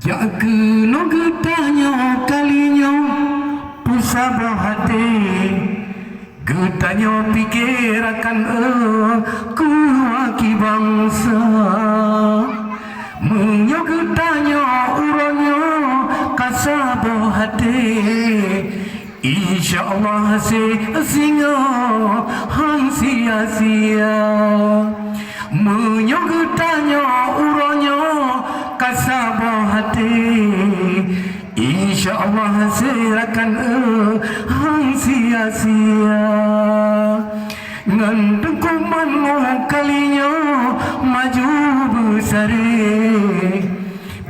Jaga no getanya kalinya pusabah hati getanya pikirakan ku aki bangsa menyo getanya uranya kasabah hati insyaallah singa hang sia-sia menyo getanya uranya kasabah hati insyaallah serakan hang sia-sia ngan dukuman kalinya maju besare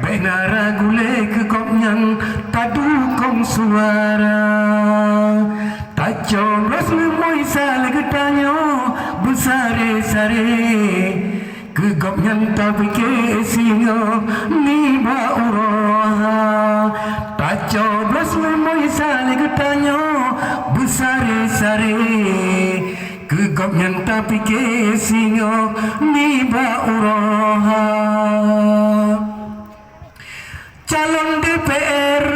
benara gule ke kopnyang tadukong suara tajam rasmi moisa legetanya besare-sare gegap yang tak fikir singa ni ba'urah tak coblos memoi saling getanya besar-sare gegap yang tak fikir singa ni ba'urah calon DPR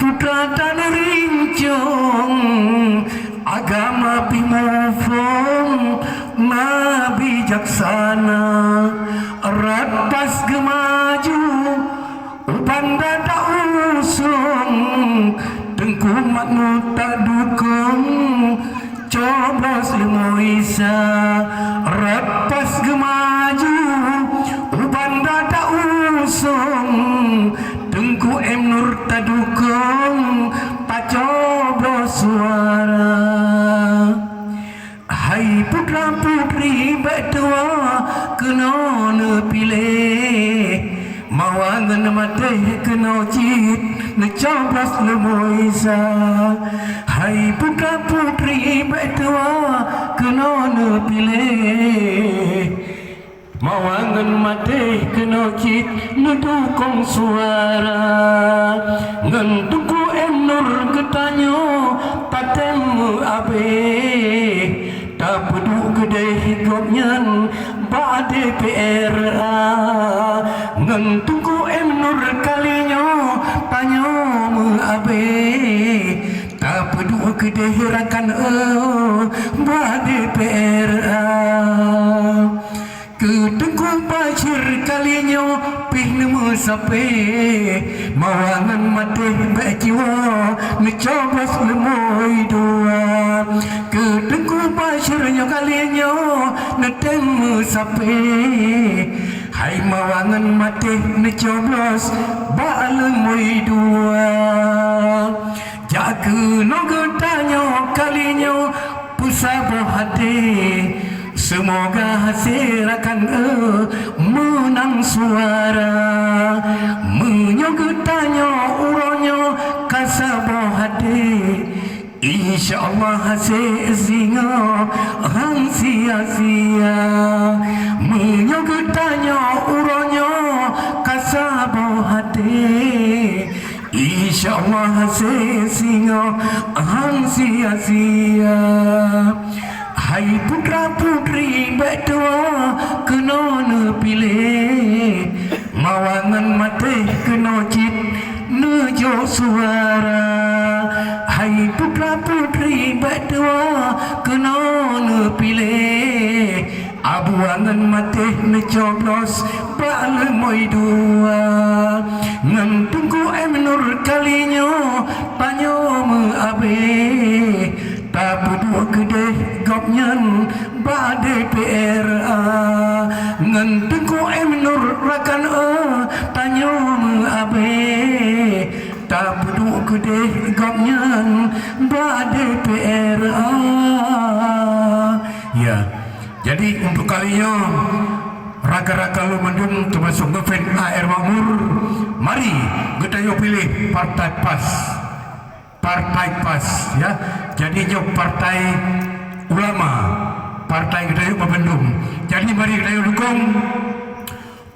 putra tanah rincung agama pimofong nabi jaksana ratas gemaju upanda tak usung tengku maknu tak dukung coblos lemoisa ratas gemaju upanda tak usung tengku Nur tak dukung tak coblos suara. Hai putra putri betua kena pilih mawangan mate kena cit necoblos lemoisa. Hai putra putri betua kena pilih mawangan mate kena cit nedukung suara ngan tuku Nur getanyo patemu abe tak peduk gede hidupnya ba DPR ngan tunggu Nur kalinya panyo abe tak peduk gede hirakan ba DPR ketengku bacir kalinya pih nemu sape mawangan mate bejiwa necoblos lemoi dua ketengku bacirnya kalinya netemu sape hai mawangan mate necoblos ba lemoi dua jaga no getanya kalinya pusabah hati semoga hasil akan menang suara menyogetanya uranya kasabah hati insyaallah hasil singa hang sia-sia menyogetanya uranya kasabah hati insyaallah hasil singa hang sia-sia. Hai putra putri betua kena pilih mawangan mate kena cit nejo suara. Hai putra putri betua kena pilih abuangan mate necoblos balemoi dua ngan tunggu Nur kalinya panyo abe tak peduk gede gopnyan ba DPR ngan tengku Nur rakan tanyo abe tak peduk gede gopnyan ba DPR ya. Jadi untuk kalinya raga-raga lu mendung termasuk ngefan AR Makmur, mari kita pilih partai PAS ya. Jadi jauh partai ulama, partai kita Bandung. Jadi mari kita dukung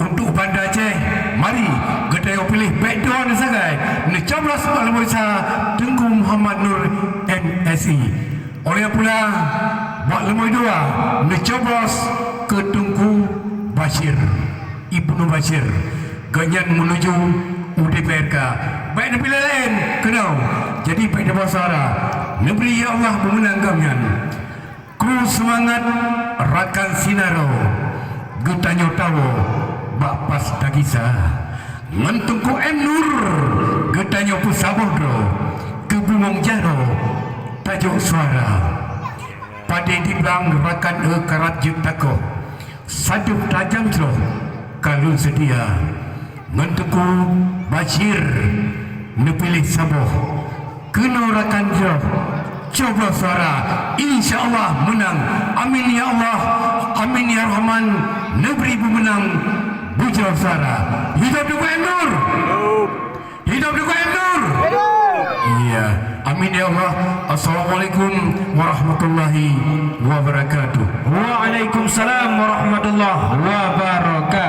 untuk Banda Aceh. Mari kita pilih baik doa dan sagai necoblos Al-Musa Tengku Muhammad Nur MSI. Oleh pula buat lemoi dua necoblos ke Tengku Bashir Ibnu Bashir ganyan menuju UDPRK. Baik negeri lain kenal. Jadi baik dapat suara. Negeri ya Allah memenang kalian. Kru semangat rakan sinaro. Gutanyo tawo bapas dagisa. Mentungku Nur. Gutanyo pusabodro. Kebumong jaro. Tajuk suara. Pada diblang rakan karat jutako. Sajuk tajam tro. Kalau sedia. Mentuku Bashir nepilih saboh kenorakan jauh coba suara insyaAllah menang amin ya Allah amin ya Rahman negeri pemenang bujau suara hidup Duku Nur hidup Duku Nur iya amin ya Allah. Assalamualaikum warahmatullahi wabarakatuh. Waalaikumsalam warahmatullahi wabarakatuh.